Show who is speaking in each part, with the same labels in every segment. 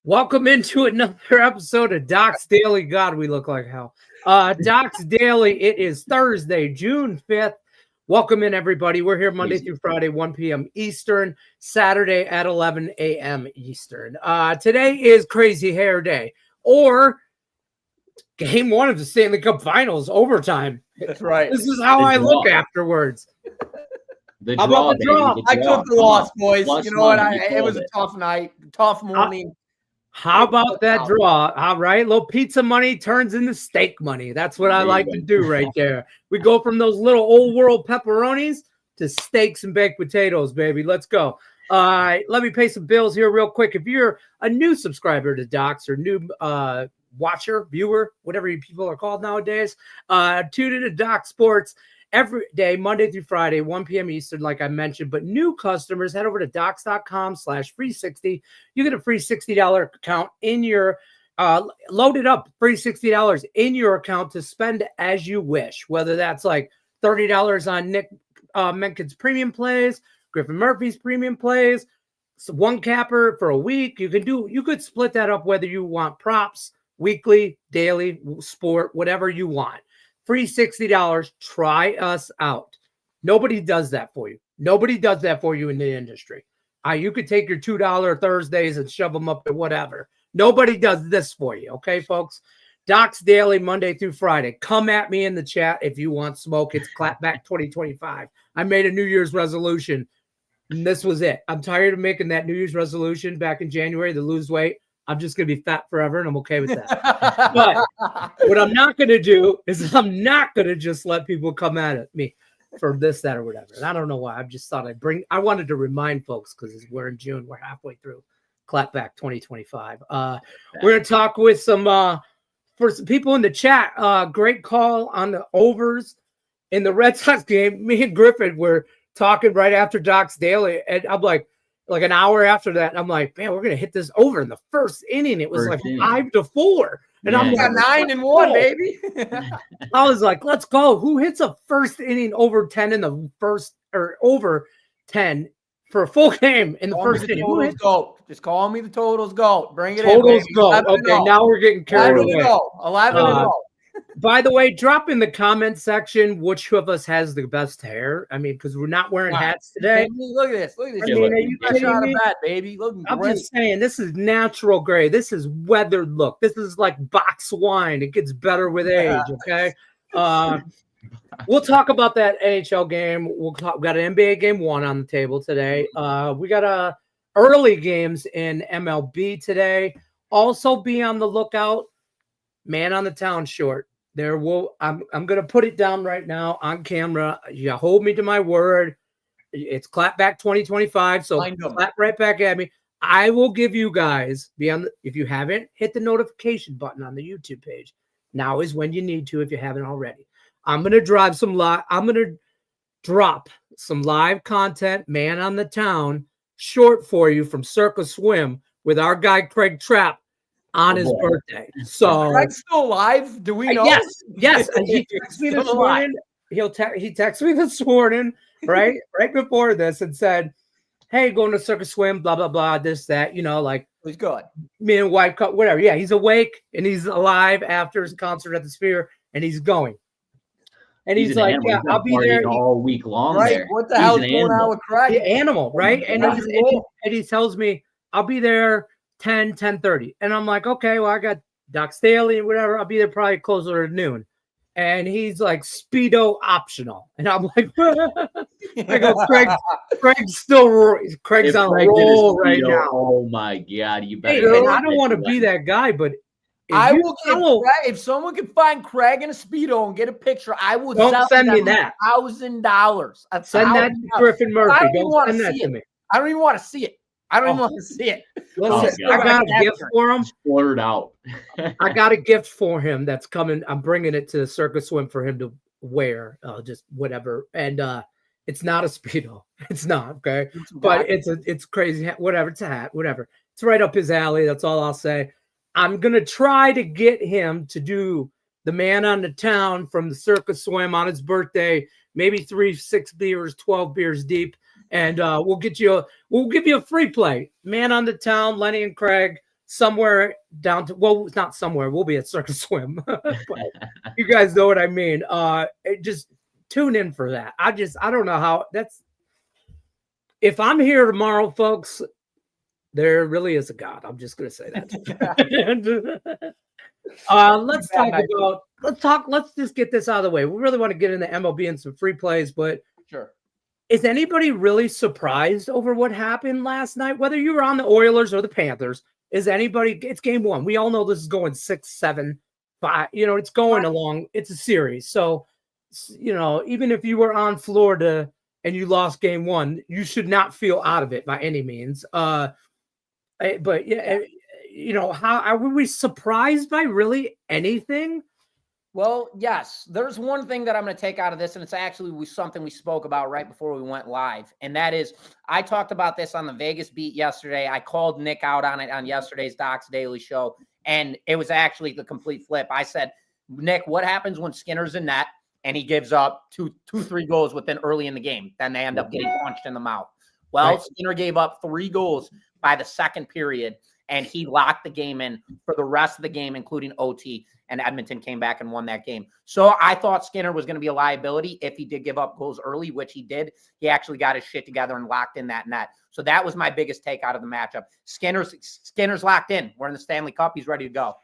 Speaker 1: Welcome into another episode of Doc's Daily. God, we look like hell. Doc's Daily. It is Thursday, June 5th. Welcome in, everybody. We're here Monday through Friday, 1 p.m. Eastern, Saturday at 11 a.m. Eastern. Today is Crazy Hair Day, or Game 1 of the Stanley Cup Finals, overtime.
Speaker 2: That's right.
Speaker 1: This is how I look afterwards.
Speaker 2: How about the draw? I took the loss, boys. You know what? It was a tough night, tough morning.
Speaker 1: How about that draw? All right, little pizza money turns into steak money. That's what I like to do right there. We go from those little old world pepperonis to steaks and baked potatoes, baby. Let's go. Let me pay some bills here real quick. If you're a new subscriber to Docs or new watcher, viewer, whatever you people are called nowadays, tune into Doc Sports every day, Monday through Friday, 1 p.m. Eastern, like I mentioned. But new customers, head over to docs.com/free60. You get a free $60 account in your load it up, free $60 in your account to spend as you wish, whether that's like $30 on Nick Menken's premium plays, Griffin Murphy's premium plays, so one capper for a week. You could split that up whether you want props, weekly, daily, sport, whatever you want. Free $60. Try us out. Nobody does that for you. Nobody does that for you in the industry. You could take your $2 Thursdays and shove them up to whatever. Nobody does this for you. Okay, folks? Docs Daily, Monday through Friday. Come at me in the chat if you want smoke. It's Clapback 2025. I made a New Year's resolution, and this was it. I'm tired of making that New Year's resolution back in January to lose weight. I'm just going to be fat forever, and I'm okay with that. But what I'm not going to do is I'm not going to just let people come at me for this, that, or whatever. And I don't know why. I just thought I wanted to remind folks because we're in June. We're halfway through Clapback 2025. We're going to talk with for some people in the chat. Great call on the overs in the Red Sox game. Me and Griffin were talking right after Doc's Daily, and I'm like an hour after that, I'm like, man, we're gonna hit this over in the first inning. It was 5-4, and I'm like,
Speaker 2: 9-1, baby.
Speaker 1: I was like, let's go. Who hits a first inning over 10 in the first, or over 10 for a full game in the first inning?
Speaker 2: Totals go. Just call me the totals go. Bring it
Speaker 1: totals
Speaker 2: in.
Speaker 1: Totals go. Okay, now we're getting carried away.
Speaker 2: 11-0.
Speaker 1: By the way, drop in the comment section which of us has the best hair. I mean, because we're not wearing hats today.
Speaker 2: Look at this. Look at this.
Speaker 1: I mean, are you kidding me?
Speaker 2: Baby.
Speaker 1: I'm just saying, this is natural gray. This is weathered look. This is like box wine. It gets better with age, okay? We'll talk about that NHL game. We got an NBA Game 1 on the table today. We got early games in MLB today. Also be on the lookout. Man on the Town short. I'm gonna put it down right now on camera. You hold me to my word. It's Clapback 2025. So clap right back at me. I will give you guys if you haven't hit the notification button on the YouTube page. Now is when you need to if you haven't already. I'm gonna drop some live content, Man on the Town short for you from Circa Swim with our guy Craig Trapp on his birthday. So
Speaker 2: Craig's still alive? Do we know?
Speaker 1: Yes. And he texted me this morning. He texted me this morning, right before this, and said, "Hey, going to Circus Swim, blah blah blah, this that, like
Speaker 2: he's good.
Speaker 1: Me and wife, whatever. Yeah, he's awake and he's alive after his concert at the Sphere, and he's going. And he's like, "Yeah, I'll be there
Speaker 3: all week long."
Speaker 2: Right?
Speaker 3: There.
Speaker 2: What the hell's going on with Craig?
Speaker 1: The animal, right? And he tells me, "I'll be there 10:30," and I'm like, okay, well, I got Doc's Daily and whatever. I'll be there probably closer to noon. And he's like, Speedo optional. And I'm like, I go, Craig's on a roll right now.
Speaker 3: Oh my God, you better.
Speaker 1: Hey, and I don't want to be that guy, but
Speaker 2: if someone can find Craig in a Speedo and get a picture, I will
Speaker 1: send me that
Speaker 2: $1,000.
Speaker 1: Send that to Griffin Murphy. Don't send that to me.
Speaker 2: I don't even want to see it. I don't even want to see it.
Speaker 1: Listen, I got a gift for him.
Speaker 3: Blurred out.
Speaker 1: I got a gift for him that's coming. I'm bringing it to the Circus Swim for him to wear, just whatever. And it's not a Speedo. It's not, okay? But it's crazy. Whatever. It's a hat. Whatever. It's right up his alley. That's all I'll say. I'm going to try to get him to do the man on the town from the Circus Swim on his birthday, maybe 6 beers, 12 beers deep. And we'll give you a free play. Man on the town, Lenny and Craig, somewhere down to, well, it's not somewhere. We'll be at Circus Swim. But you guys know what I mean. Just tune in for that. I don't know how that's. If I'm here tomorrow, folks, there really is a God. I'm just going to say that. Let's just get this out of the way. We really want to get into MLB and some free plays, but
Speaker 2: sure.
Speaker 1: Is anybody really surprised over what happened last night? Whether you were on the Oilers or the Panthers, it's game one. We all know this is going 6, 7, 5. It's going along. It's a series. So, even if you were on Florida and you lost game one, you should not feel out of it by any means. But yeah, were we surprised by really anything?
Speaker 2: Well, yes, there's one thing that I'm going to take out of this, and it's actually something we spoke about right before we went live, and that is I talked about this on the Vegas beat yesterday. I called Nick out on it on yesterday's Doc's Daily Show, and it was actually the complete flip. I said, Nick, what happens when Skinner's in net and he gives up 3 goals within early in the game? Then they end up getting punched in the mouth. Well, right. Skinner gave up 3 goals by the second period, and he locked the game in for the rest of the game, including OT, and Edmonton came back and won that game. So I thought Skinner was going to be a liability if he did give up goals early, which he did. He actually got his shit together and locked in that net. So that was my biggest take out of the matchup. Skinner's locked in. We're in the Stanley Cup. He's ready to go.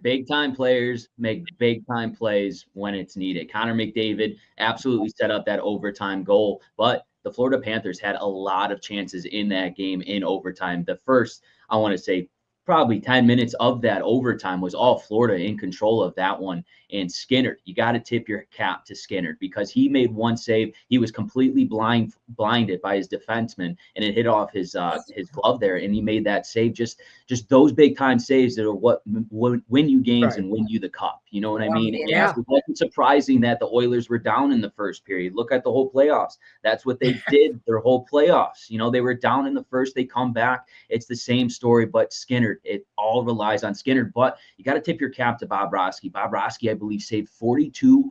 Speaker 3: Big-time players make big-time plays when it's needed. Connor McDavid absolutely set up that overtime goal, but the Florida Panthers had a lot of chances in that game in overtime. The first, I want to say, probably 10 minutes of that overtime was all Florida in control of that one. And Skinner, you got to tip your cap to Skinner because he made one save. He was completely blinded by his defenseman, and it hit off his glove there, and he made that save. Just those big time saves that are what win you games and win you the cup. You know what I mean?
Speaker 1: Yeah.
Speaker 3: And it wasn't surprising that the Oilers were down in the first period. Look at the whole playoffs. That's what they did their whole playoffs. They were down in the first. They come back. It's the same story, but Skinner, it all relies on Skinner. But you got to tip your cap to Bob Roski. Bob Roski, I believe, saved 42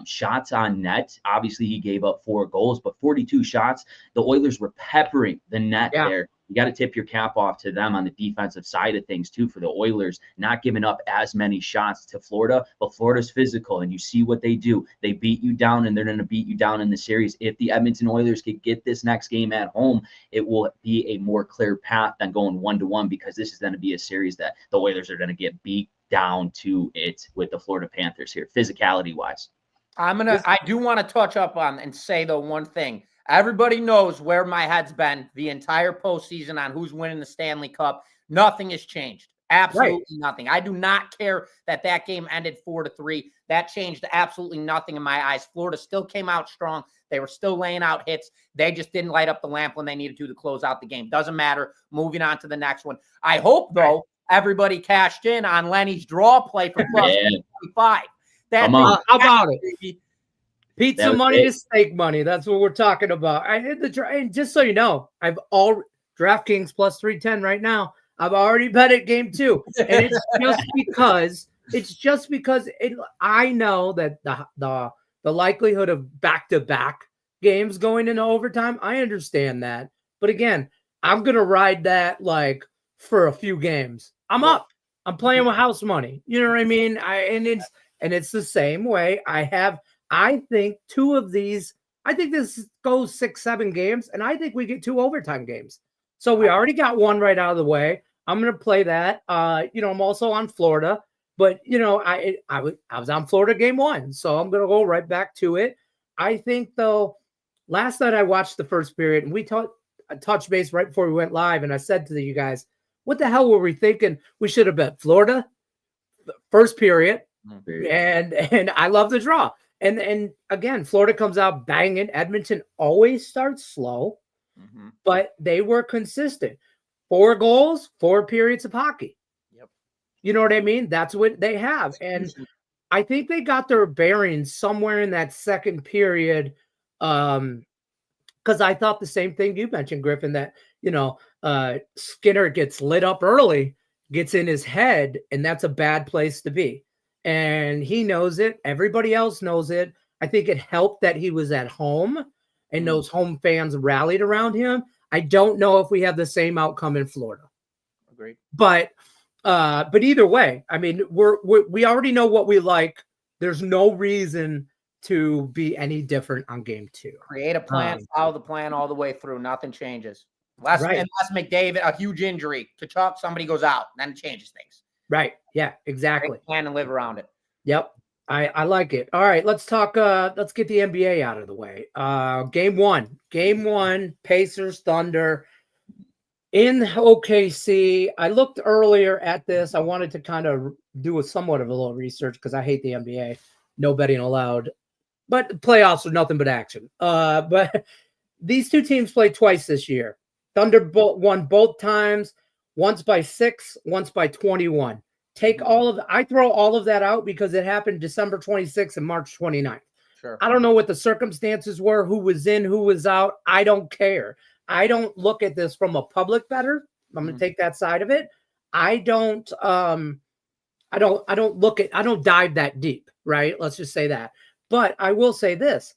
Speaker 3: shots on net. Obviously, he gave up 4 goals, but 42 shots. The Oilers were peppering the net there. You got to tip your cap off to them on the defensive side of things, too, for the Oilers not giving up as many shots to Florida. But Florida's physical, and you see what they do. They beat you down, and they're going to beat you down in the series. If the Edmonton Oilers could get this next game at home, it will be a more clear path than going 1-1 because this is going to be a series that the Oilers are going to get beat down to it with the Florida Panthers here, physicality-wise.
Speaker 2: I do want to touch up on and say, though, one thing. Everybody knows where my head's been the entire postseason on who's winning the Stanley Cup. Nothing has changed. Absolutely nothing. I do not care that game ended 4-3. That changed absolutely nothing in my eyes. Florida still came out strong. They were still laying out hits. They just didn't light up the lamp when they needed to close out the game. Doesn't matter. Moving on to the next one. I hope, though, everybody cashed in on Lenny's draw play for plus 25.
Speaker 1: How about it? Pizza money to steak money. That's what we're talking about. I hit the and just so you know, I've all DraftKings plus 310 right now. I've already bet it game 2, and it's just because I know that the likelihood of back-to-back games going into overtime. I understand that, but again, I'm gonna ride that like for a few games. I'm up. I'm playing with house money. You know what I mean? It's the same way. I think 2 of these, I think this goes 6, 7 games, and I think we get 2 overtime games. So we already got 1 right out of the way. I'm going to play that. I'm also on Florida, but I was on Florida game 1, so I'm going to go right back to it. I think though, last night I watched the first period, and we touched base right before we went live, and I said to you guys, "What the hell were we thinking? We should have bet Florida first period." And I love the draw. And again, Florida comes out banging. Edmonton always starts slow, but they were consistent. 4 goals, 4 periods of hockey.
Speaker 2: Yep.
Speaker 1: You know what I mean? That's what they have. And I think they got their bearings somewhere in that second period. Because I thought the same thing you mentioned, Griffin, that, Skinner gets lit up early, gets in his head, and that's a bad place to be. And he knows it. Everybody else knows it. I think it helped that he was at home and those home fans rallied around him. I don't know if we have the same outcome in Florida.
Speaker 2: Agreed.
Speaker 1: But either way, I mean, we already know what we like. There's no reason to be any different on game 2.
Speaker 2: Create a plan, follow the plan all the way through. Nothing changes. Unless McDavid, a huge injury to Chuck, somebody goes out, then it changes things.
Speaker 1: Right. Yeah, exactly.
Speaker 2: Plan and live around it.
Speaker 1: Yep. I like it. All right, let's talk. Let's get the NBA out of the way. Game one, Pacers Thunder in OKC. I looked earlier at this. I wanted to kind of do somewhat of a little research because I hate the NBA. No betting allowed. But the playoffs are nothing but action. But these two teams played twice this year. Thunder won both times, once by 6, once by 21. I throw all of that out because it happened December 26th and March 29th.
Speaker 2: Sure.
Speaker 1: I don't know what the circumstances were, who was in, who was out. I don't care. I don't look at this from a public bettor. I'm going to take that side of it. I don't dive that deep, right? Let's just say that. But I will say this.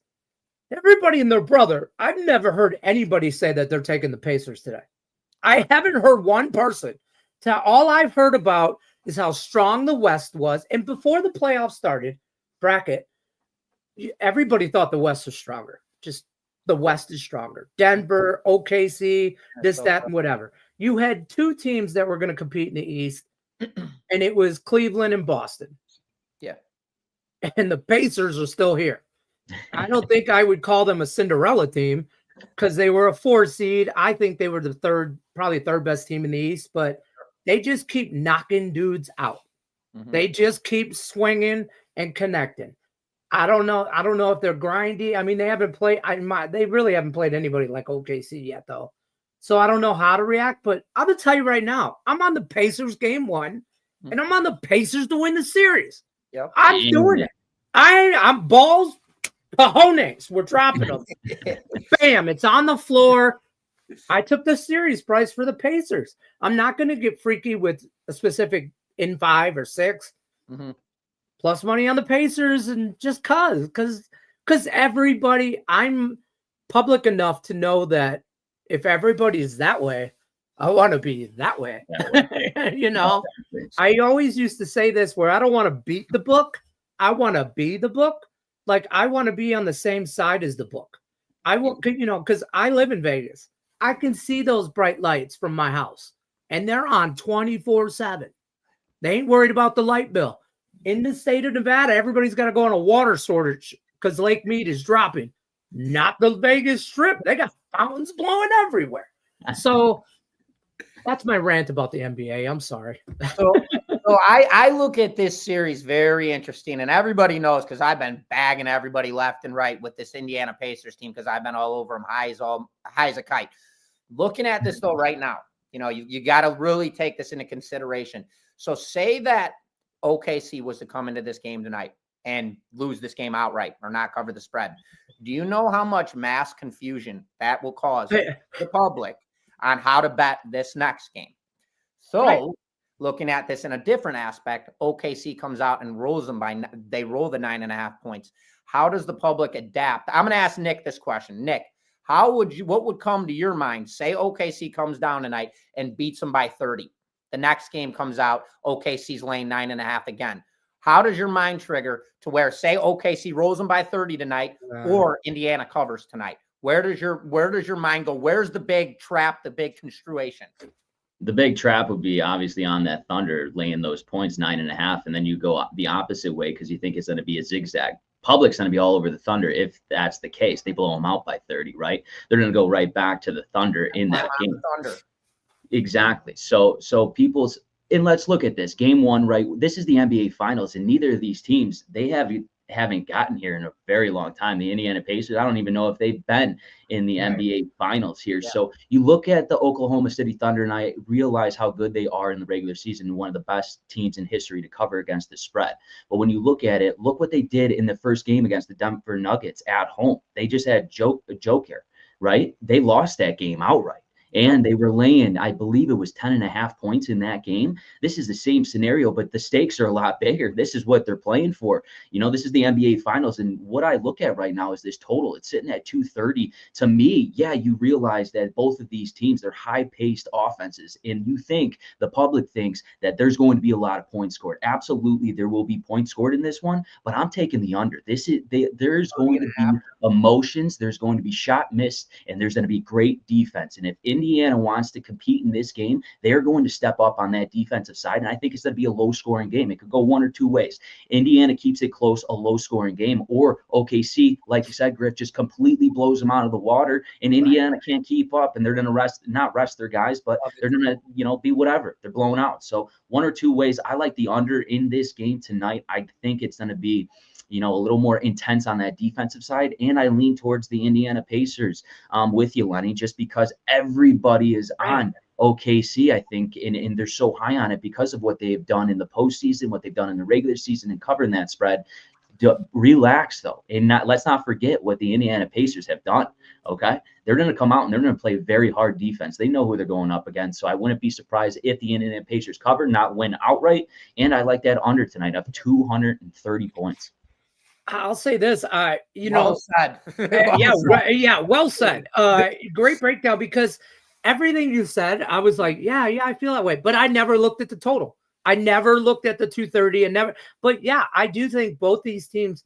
Speaker 1: Everybody and their brother, I've never heard anybody say that they're taking the Pacers today. I haven't heard one person. All I've heard about is how strong the West was. And before the playoffs started, bracket, everybody thought the West was stronger. Just the West is stronger. Denver, OKC, that, and whatever. You had two teams that were going to compete in the East, and it was Cleveland and Boston.
Speaker 2: Yeah.
Speaker 1: And the Pacers are still here. I don't think I would call them a Cinderella team because they were a 4 seed. I think they were the probably third best team in the East, but they just keep knocking dudes out. Mm-hmm. They just keep swinging and connecting. I don't know if they're grindy. I mean, they haven't played. They really haven't played anybody like OKC yet, though. So I don't know how to react. But I'm gonna tell you right now, I'm on the Pacers game 1, and I'm on the Pacers to win the series.
Speaker 2: Yep.
Speaker 1: I'm doing it. I'm balls, cojones. We're dropping them. Bam! It's on the floor. I took the series price for the Pacers. I'm not going to get freaky with a specific in 5 or 6. Mm-hmm. Plus money on the Pacers, and just because everybody, I'm public enough to know that if everybody's that way, I want to be that way. I always used to say this where I don't want to beat the book. I want to be the book. Like I want to be on the same side as the book. I will, because I live in Vegas. I can see those bright lights from my house, and they're on 24/7. They ain't worried about the light bill. In the state of Nevada, everybody's got to go on a water shortage because Lake Mead is dropping. Not the Vegas Strip. They got fountains blowing everywhere. So that's my rant about the NBA. I'm sorry.
Speaker 2: So I look at this series very interesting, and everybody knows because I've been bagging everybody left and right with this Indiana Pacers team because I've been all over them high as a kite. Looking at this though right now, you got to really take this into consideration. So say that OKC was to come into this game tonight and lose this game outright or not cover the spread. Do you know how much mass confusion that will cause the public on how to bet this next game? So looking at this in a different aspect, OKC comes out and rolls them they roll the 9.5 points. How does the public adapt? I'm going to ask Nick this question. Nick, what would come to your mind? Say OKC comes down tonight and beats them by 30. The next game comes out, OKC's laying 9.5 again. How does your mind trigger to where, say, OKC rolls them by 30 tonight, or Indiana covers tonight? Where does your mind go? Where's the big trap, the big construation?
Speaker 3: The big trap would be obviously on that Thunder laying those points, 9.5, and then you go the opposite way because you think it's going to be a zigzag. Public's going to be all over the Thunder if that's the case. They blow them out by 30, right? They're going to go right back to the Thunder in that game.
Speaker 2: Thunder.
Speaker 3: Exactly. So and let's look at this game 1, right? This is the NBA Finals, and neither of these teams, they have haven't gotten here in a very long time. The Indiana Pacers, I don't even know if they've been in the NBA Finals here. Yeah. So you look at the Oklahoma City Thunder, and I realize how good they are in the regular season, one of the best teams in history to cover against the spread. But when you look at it, look what they did in the first game against the Denver Nuggets at home. They just had a joke here, right? They lost that game outright. And they were laying, I believe it was 10.5 points in that game. This is the same scenario, but the stakes are a lot bigger. This is what they're playing for. You know, this is the NBA Finals. And what I look at right now is this total. It's sitting at 230. To me, yeah, you realize that both of these teams, they're high-paced offenses. And you think, the public thinks that there's going to be a lot of points scored. Absolutely, there will be points scored in this one, but I'm taking the under. There's going to be emotions. There's going to be shot missed, and there's going to be great defense. And if Indiana wants to compete in this game, they're going to step up on that defensive side. And I think it's going to be a low-scoring game. It could go one or two ways. Indiana keeps it close, a low-scoring game, or OKC, like you said, Griff, just completely blows them out of the water, and Indiana can't keep up, and they're going to not rest their guys, but they're going to, be whatever. They're blown out. So one or two ways. I like the under in this game tonight. I think it's going to be a little more intense on that defensive side. And I lean towards the Indiana Pacers with you, Lenny, just because everybody is on OKC, I think, and they're so high on it because of what they've done in the postseason, what they've done in the regular season and covering that spread. Relax, though, and let's not forget what the Indiana Pacers have done, okay? They're going to come out and they're going to play very hard defense. They know who they're going up against, so I wouldn't be surprised if the Indiana Pacers cover, not win outright, and I like that under tonight of 230 points.
Speaker 1: I'll say this,
Speaker 2: well said.
Speaker 1: Well said. Great breakdown, because everything you said, I was like, yeah, I feel that way, but I never looked at the total. I never looked at the 230 but yeah, I do think both these teams,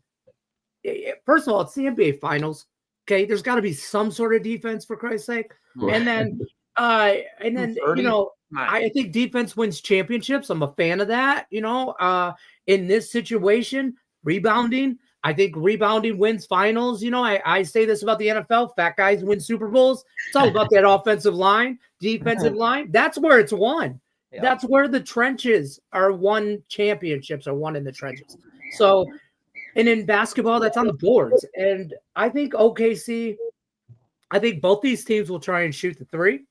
Speaker 1: first of all, it's the NBA Finals. Okay. There's got to be some sort of defense, for Christ's sake. And then, I think defense wins championships. I'm a fan of that, in this situation, rebounding. I think rebounding wins finals. I say this about the NFL, fat guys win Super Bowls. It's all about that offensive line, defensive line. That's where it's won. Yep. That's where the trenches are won. Championships are won in the trenches. So, and in basketball, that's on the boards. And I think OKC, I think both these teams will try and shoot the three.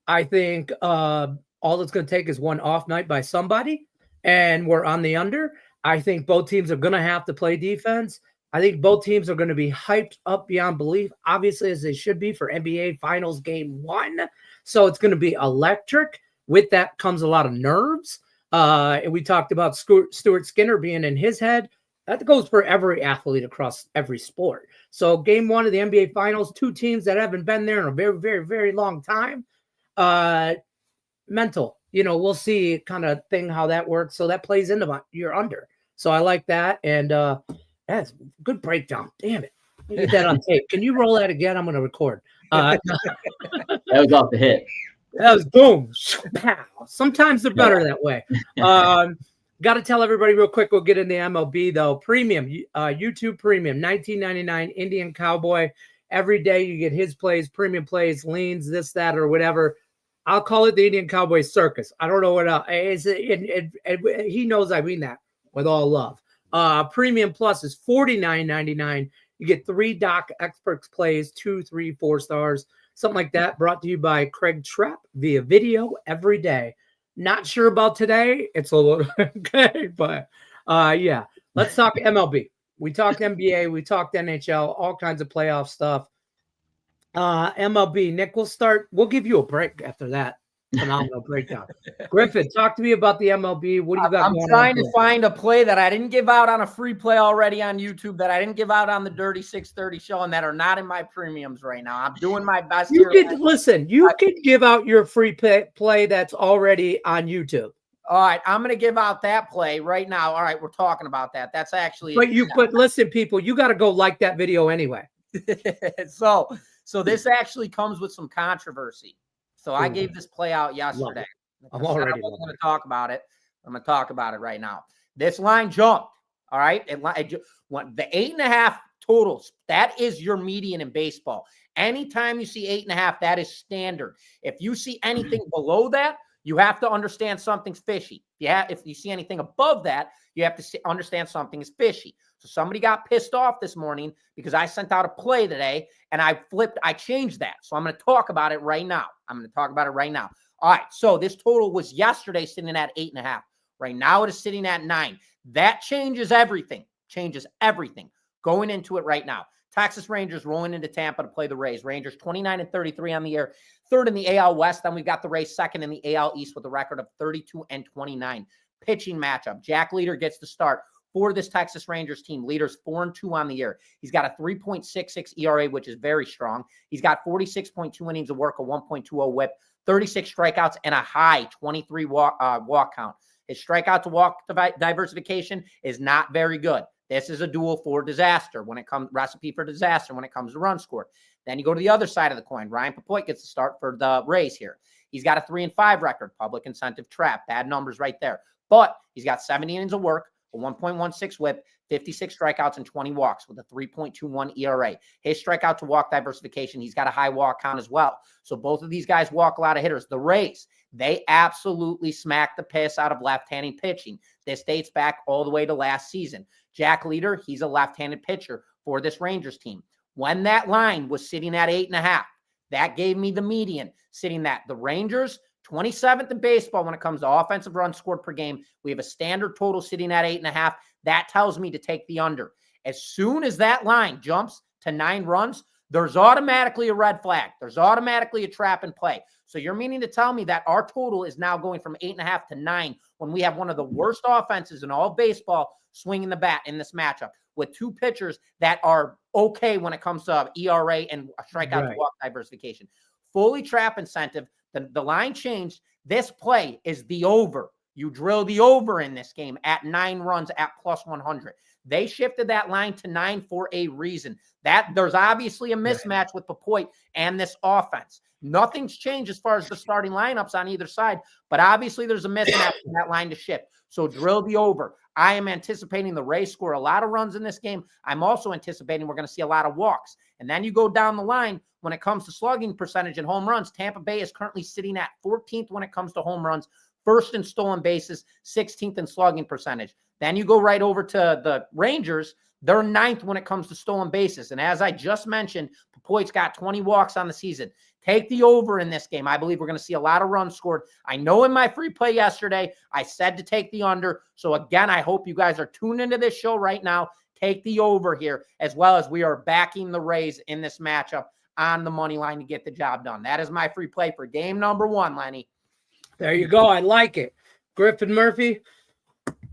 Speaker 1: I think all it's going to take is one off night by somebody, and we're on the under. I think both teams are going to have to play defense. I think both teams are going to be hyped up beyond belief, obviously, as they should be for NBA Finals Game 1. So it's going to be electric. With that comes a lot of nerves. And we talked about Stuart Skinner being in his head. That goes for every athlete across every sport. So Game 1 of the NBA Finals, two teams that haven't been there in a very, very, very long time. Mental, we'll see kind of thing how that works. So that plays into your under. So I like that. And that's a good breakdown. Damn it. Get that on tape. Can you roll that again? I'm going to record.
Speaker 3: That was off the hit.
Speaker 1: That was boom. Pow. Sometimes they're better that way. Got to tell everybody real quick. We'll get in the MLB though. Premium, YouTube Premium, $19.99. Indian Cowboy. Every day you get his plays, premium plays, leans, this, that, or whatever. I'll call it the Indian Cowboy Circus. I don't know what else. He knows I mean that with all love. Premium Plus is $49.99. You get 3 Doc Experts plays, 2, 3, 4 stars. Something like that, brought to you by Craig Trapp via video every day. Not sure about today. It's a little okay, but yeah. Let's talk MLB. We talked NBA, we talked NHL, all kinds of playoff stuff. MLB, Nick, we'll give you a break after that. Phenomenal breakdown. Griffin, talk to me about the MLB. What do you got?
Speaker 2: I'm trying to find a play that I didn't give out on a free play already on YouTube, that I didn't give out on the Dirty 630 show, and that are not in my premiums right now. I'm doing my best.
Speaker 1: You could give out your free play that's already on YouTube.
Speaker 2: All right, I'm going to give out that play right now. All right, we're talking about that. That's actually.
Speaker 1: But listen, people, you got to go like that video anyway.
Speaker 2: So this actually comes with some controversy. So I gave this play out yesterday.
Speaker 1: I'm already
Speaker 2: going to talk about it. I'm going to talk about it right now. This line jumped. All right. The 8.5 totals. That is your median in baseball. Anytime you see 8.5, that is standard. If you see anything below that, You have to understand something's fishy. If you see anything above that, you have to understand something is fishy. So somebody got pissed off this morning because I sent out a play today and I changed that. So I'm going to talk about it right now. All right. So this total was yesterday sitting at 8.5. Right now it is sitting at 9. That changes everything. Going into it right now. Texas Rangers rolling into Tampa to play the Rays. Rangers 29-33 on the year, third in the AL West. Then we've got the Rays second in the AL East with a record of 32-29. Pitching matchup. Jack Leader gets the start for this Texas Rangers team. Leader's 4-2 on the year. He's got a 3.66 ERA, which is very strong. He's got 46.2 innings of work, a 1.20 whip, 36 strikeouts, and a high 23 walk count. His strikeout to walk diversification is not very good. This is a recipe for disaster when it comes to runs scored. Then you go to the other side of the coin. Ryan Papoit gets the start for the Rays here. He's got a 3-5 record, public incentive trap. Bad numbers right there. But he's got 70 innings of work, a 1.16 whip, 56 strikeouts, and 20 walks with a 3.21 ERA. His strikeout to walk diversification, he's got a high walk count as well. So both of these guys walk a lot of hitters. The Rays, they absolutely smacked the piss out of left-handed pitching. This dates back all the way to last season. Jack Leader, he's a left-handed pitcher for this Rangers team. When that line was sitting at 8.5, that gave me the median sitting at the Rangers, 27th in baseball when it comes to offensive runs scored per game. We have a standard total sitting at 8.5. That tells me to take the under. As soon as that line jumps to 9 runs, there's automatically a red flag. There's automatically a trap in play. So you're meaning to tell me that our total is now going from 8.5 to 9 when we have one of the worst offenses in all of baseball swinging the bat in this matchup with 2 pitchers that are okay when it comes to ERA and strikeout to walk diversification. Fully trap incentive. The line changed. This play is the over. You drill the over in this game at 9 runs at plus 100. They shifted that line to 9 for a reason. That there's obviously a mismatch with Papoit and this offense. Nothing's changed as far as the starting lineups on either side, but obviously there's a mismatch in that line to shift. So drill the over. I am anticipating the Rays score a lot of runs in this game. I'm also anticipating we're going to see a lot of walks. And then you go down the line when it comes to slugging percentage and home runs. Tampa Bay is currently sitting at 14th when it comes to home runs, 1st in stolen bases, 16th in slugging percentage. Then you go right over to the Rangers. They're 9th when it comes to stolen bases. And as I just mentioned, Papoit's got 20 walks on the season. Take the over in this game. I believe we're going to see a lot of runs scored. I know in my free play yesterday, I said to take the under. So again, I hope you guys are tuned into this show right now. Take the over here, as well as we are backing the Rays in this matchup on the money line to get the job done. That is my free play for game number 1, Lenny.
Speaker 1: There you go. I like it. Griffin Murphy,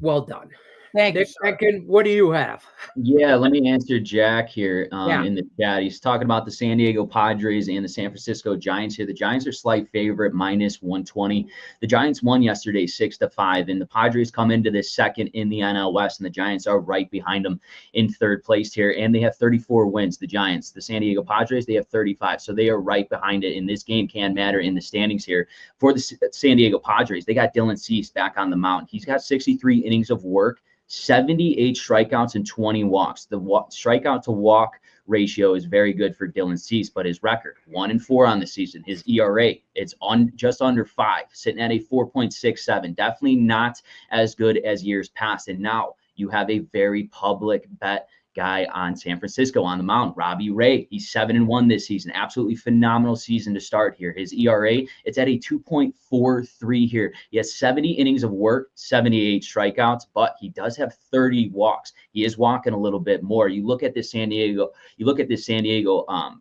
Speaker 1: well done.
Speaker 2: Thank you,
Speaker 1: Menken, what do you have?
Speaker 3: Yeah, let me answer Jack here in the chat. He's talking about the San Diego Padres and the San Francisco Giants here. The Giants are slight favorite, minus 120. The Giants won yesterday 6-5, and the Padres come into this second in the NL West, and the Giants are right behind them in 3rd place here, and they have 34 wins, the Giants. The San Diego Padres, they have 35, so they are right behind it, and this game can matter in the standings here. For the San Diego Padres, they got Dylan Cease back on the mound. He's got 63 innings of work, 78 strikeouts and 20 walks. The strikeout to walk ratio is very good for Dylan Cease, but his record 1-4 on the season. His ERA, it's on just under 5, sitting at a 4.67. Definitely not as good as years past. And now you have a very public bet guy on San Francisco on the mound, Robbie Ray. He's 7-1 this season. Absolutely phenomenal season to start here. His ERA, it's at a 2.43 here. He has 70 innings of work, 78 strikeouts, but he does have 30 walks. He is walking a little bit more. You look at this San Diego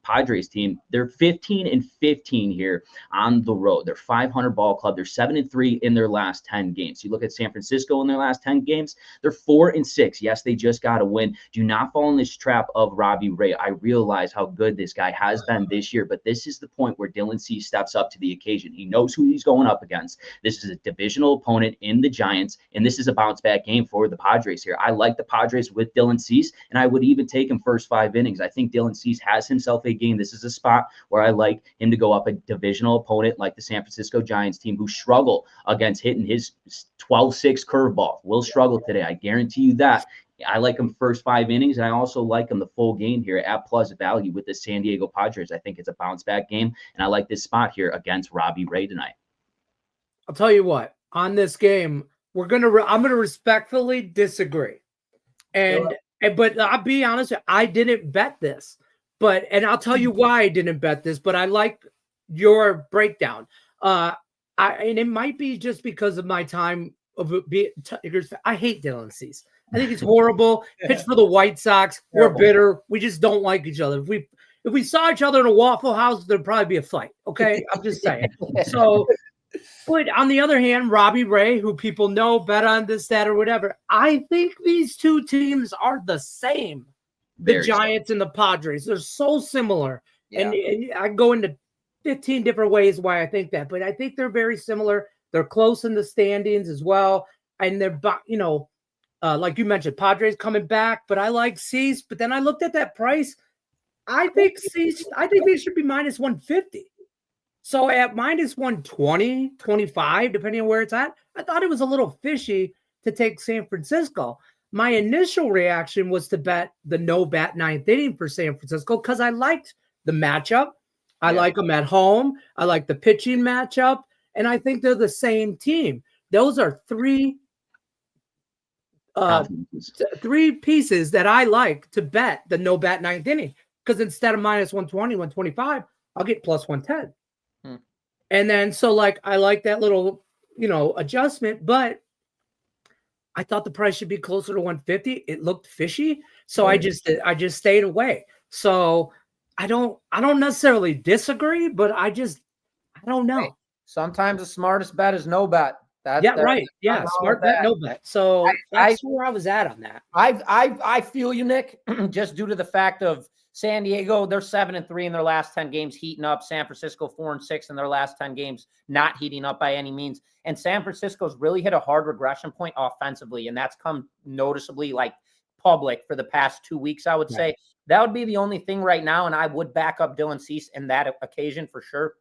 Speaker 3: Padres team, they're 15-15 here on the road. They're 500 ball club. They're 7-3 in their last 10 games. You look at San Francisco in their last 10 games, they're 4-6. Yes, they just got a win. Do not fall in this trap of Robbie Ray. I realize how good this guy has been this year, but this is the point where Dylan Cease steps up to the occasion. He knows who he's going up against. This is a divisional opponent in the Giants, and this is a bounce back game for the Padres here. I like the Padres with Dylan Cease, and I would even take him first 5 innings. I think Dylan Cease has himself a game. This is a spot where I like him to go up a divisional opponent like the San Francisco Giants team, who struggle against hitting his 12-6 curveball. Will struggle today. I guarantee you that. I like him first 5 innings, and I also like him the full game here at plus value with the San Diego Padres. I think it's a bounce back game, and I like this spot here against Robbie Ray tonight.
Speaker 1: I'll tell you what, on this game, I'm gonna respectfully disagree. But I'll be honest, I didn't bet this. And I'll tell you why I didn't bet this, but I like your breakdown. And it might be just because of my time of Tigers. I hate Dylan Cease. I think he's horrible. Pitch for the White Sox. We're bitter. We just don't like each other. If we saw each other in a Waffle House, there'd probably be a fight. Okay, I'm just saying. So, but on the other hand, Robbie Ray, who people know, bet on this, that, or whatever. I think these two teams are the same. The Giants and the Padres. They're so similar. Yeah. And I go into 15 different ways why I think that, but I think they're very similar. They're close in the standings as well. And they're, like you mentioned, Padres coming back, but I like Cease. But then I looked at that price. I think they should be minus 150. So at minus 120, 25, depending on where it's at, I thought it was a little fishy to take San Francisco. My initial reaction was to bet the no bat ninth inning for San Francisco because I liked the matchup. I like them at home. I like the pitching matchup. And I think they're the same team. Those are three pieces that I like to bet the no bat ninth inning. Because instead of minus 120, 125, I'll get plus 110. And then, I like that little, adjustment. But I thought the price should be closer to 150. It looked fishy. So I just stayed away. So I don't necessarily disagree, but I don't know.
Speaker 2: Right. Sometimes the smartest bet is no bet.
Speaker 1: Right. Yeah, smart bet, no bet. So that's where I was at on that.
Speaker 2: I feel you, Nick, just due to the fact of San Diego, they're 7-3 in their last 10 games, heating up. San Francisco 4-6 in their last 10 games, not heating up by any means. And San Francisco's really hit a hard regression point offensively, and that's come noticeably public for the past 2 weeks, I would say. That would be the only thing right now, and I would back up Dylan Cease in that occasion for sure.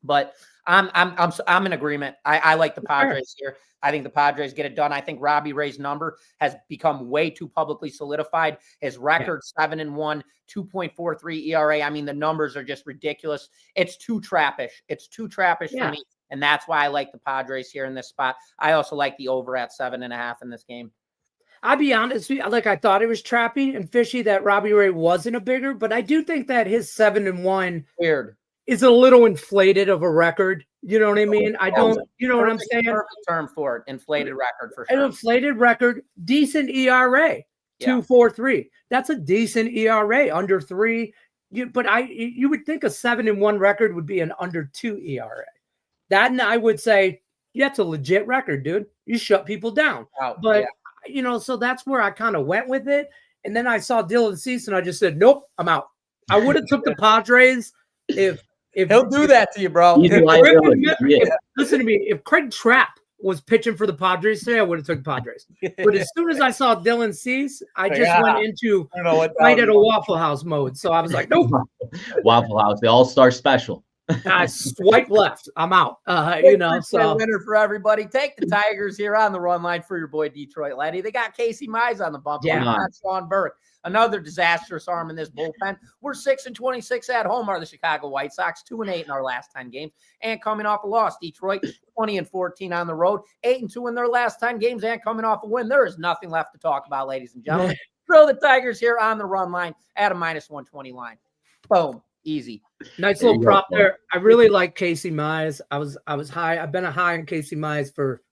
Speaker 2: But I'm in agreement. I like the Padres here. I think the Padres get it done. I think Robbie Ray's number has become way too publicly solidified. His record 7-1, 2.43 ERA. I mean, the numbers are just ridiculous. It's too trappish. For me. And that's why I like the Padres here in this spot. I also like the over at 7.5 in this game.
Speaker 1: I'll be honest, I thought it was trappy and fishy that Robbie Ray wasn't a bigger, but I do think that his 7-1 is a little inflated of a record. You know what I mean? You know what I'm saying?
Speaker 2: Perfect term for it. Inflated record for sure.
Speaker 1: An inflated record, decent ERA, 2.43. That's a decent ERA, under 3. You would think a 7-1 record would be an under 2 ERA. That, and I would say, that's a legit record, dude. You shut people down. So that's where I kind of went with it. And then I saw Dylan Cease and I just said, nope, I'm out. I would have took the Padres if
Speaker 2: he'll do that to you, bro.
Speaker 1: Listen to me. If Craig Trapp was pitching for the Padres today, I would have took the Padres. But as soon as I saw Dylan Cease, I just went into right at a Waffle House mode. So I was like, nope.
Speaker 3: Waffle House, the All-Star Special.
Speaker 1: I swipe left. I'm out. So
Speaker 2: winner for everybody. Take the Tigers here on the run line for your boy Detroit Laddie. They got Casey Meyers on the bump. Not Sean Burke. Another disastrous arm in this bullpen. We're 6-26 at home. Are the Chicago White Sox 2-8 in our last 10 games, and coming off a loss. Detroit 20-14 on the road, 8-2 in their last 10 games, and coming off a win. There is nothing left to talk about, ladies and gentlemen. Throw the Tigers here on the run line at a minus 120 line. Boom. Easy.
Speaker 1: Nice little prop there. I really like Casey Meyers. I was high. I've been a high on Casey Meyers for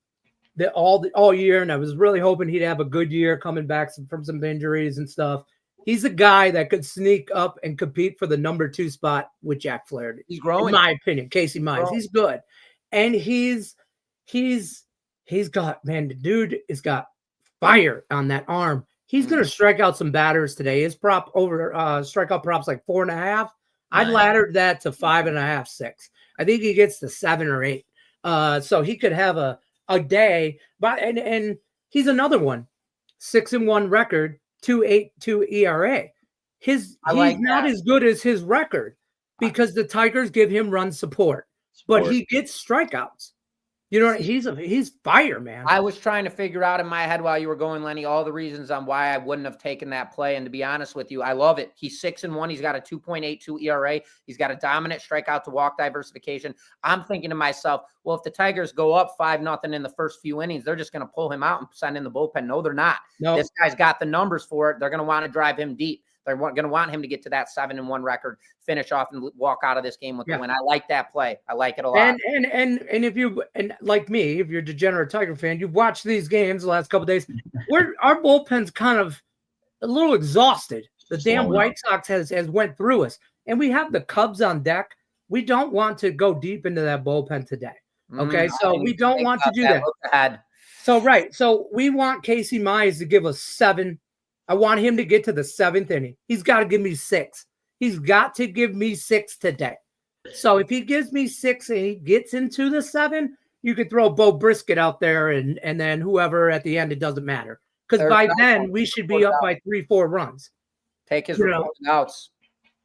Speaker 1: all year, and I was really hoping he'd have a good year coming back from some injuries and stuff. He's a guy that could sneak up and compete for the number 2 spot with Jack Flaherty.
Speaker 2: He's growing,
Speaker 1: in my opinion. Casey Meyers, he's good, and he's got, man, the dude has got fire on that arm. He's gonna strike out some batters today. His prop over strikeout props like 4.5. I'd laddered that to 5.5, 6. I think he gets to 7 or 8. So he could have a day, but and he's another one. 6-1 record, 2.82 ERA. He's not as good as his record because the Tigers give him run support. But he gets strikeouts. You know, he's fire, man.
Speaker 2: I was trying to figure out in my head while you were going, Lenny, all the reasons on why I wouldn't have taken that play. And to be honest with you, I love it. He's 6-1. He's got a 2.82 ERA. He's got a dominant strikeout to walk diversification. I'm thinking to myself, well, if the Tigers go up 5-0 in the first few innings, they're just going to pull him out and send in the bullpen. No, they're not.
Speaker 1: No.
Speaker 2: This guy's got the numbers for it. They're going to want to drive him deep. They're going to want him to get to that 7-1 record, finish off, and walk out of this game with the win. I like that play. I like it a lot.
Speaker 1: And if you like me, if you're a degenerate Tiger fan, you've watched these games the last couple of days. Our bullpen's kind of a little exhausted. The damn White Sox has went through us, and we have the Cubs on deck. We don't want to go deep into that bullpen today. Okay, so we don't want to do that. So we want Casey Meyers to give us 7. I want him to get to the 7th inning. He's got to give me 6. He's got to give me 6 today. So if he gives me 6 and he gets into the 7, you could throw Bo Brisket out there and then whoever at the end, it doesn't matter. Because by then we should be up by 3-4 runs.
Speaker 2: Take his outs.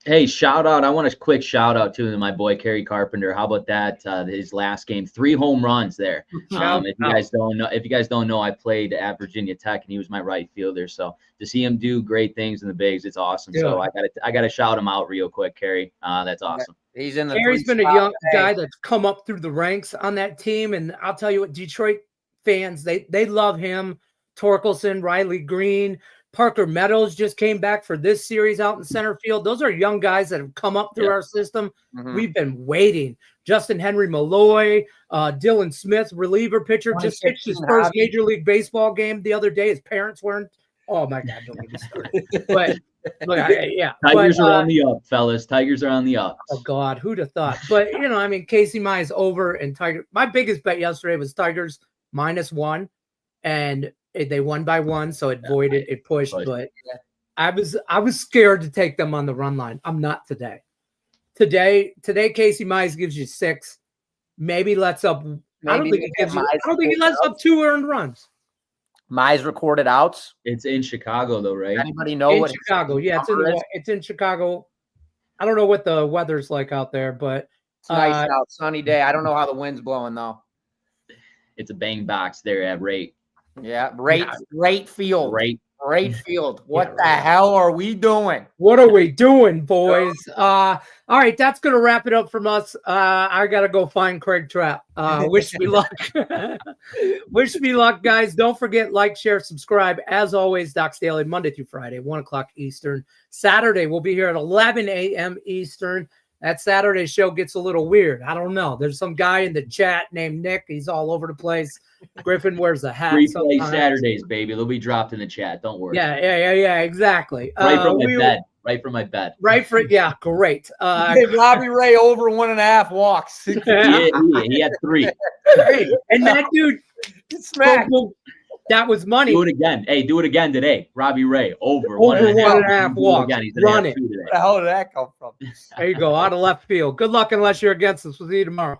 Speaker 3: Hey, shout out. I want a quick shout out to my boy Kerry Carpenter. How about that? His last game, 3 home runs there. If you guys don't know, I played at Virginia Tech and he was my right fielder. So to see him do great things in the bigs, it's awesome. Yeah. So I gotta shout him out real quick, Kerry. That's awesome.
Speaker 2: He's in the
Speaker 1: Kerry's been a young guy that's come up through the ranks on that team. And I'll tell you what, Detroit fans, they love him. Torkelson, Riley Green, Parker Meadows just came back for this series out in center field. Those are young guys that have come up through our system. We've been waiting. Justin Henry Malloy, Dylan Smith, reliever pitcher, just pitched his first Major League Baseball game the other day. His parents weren't. Oh, my God, don't get me started. But,
Speaker 3: Tigers are on the up, fellas. Tigers are on the up.
Speaker 1: Oh, God, who'd have thought? But, Casey Meyers over and Tiger. My biggest bet yesterday was Tigers -1, and they won by 1, so it voided, it pushed. But I was scared to take them on the run line. I'm not today. Today, Casey Meyers gives you 6. Maybe lets up. I don't think he lets up 2 earned runs.
Speaker 2: Meyers recorded outs.
Speaker 3: It's in Chicago though, right?
Speaker 2: Anybody know
Speaker 1: in Chicago? Yeah, it's in Chicago. I don't know what the weather's like out there, but
Speaker 2: it's nice out, sunny day. I don't know how the wind's blowing though.
Speaker 3: It's a bang box there at Rate.
Speaker 2: Yeah, Rate Field. Rate Field. What the hell are we doing?
Speaker 1: What are we doing, boys? All right, that's going to wrap it up from us. I got to go find Craig Trapp. Wish me luck. Wish me luck, guys. Don't forget, like, share, subscribe. As always, Doc's Daily, Monday through Friday, 1 o'clock Eastern. Saturday, we'll be here at 11 a.m. Eastern. That Saturday show gets a little weird. I don't know. There's some guy in the chat named Nick. He's all over the place. Griffin wears a hat.
Speaker 3: Replay Saturdays, baby. They'll be dropped in the chat. Don't worry.
Speaker 1: Yeah, exactly.
Speaker 3: Right from my bed. Right from my bed.
Speaker 1: Great.
Speaker 2: Robbie Ray over 1.5 walks.
Speaker 3: He had 3.
Speaker 1: Hey, and that dude smacked. That was money.
Speaker 3: Do it again. Hey, do it again today. Robbie Ray over
Speaker 1: 1.5 walks. Run it.
Speaker 2: Where the hell did that come from?
Speaker 1: There you go. Out of left field. Good luck unless you're against us. We'll see you tomorrow.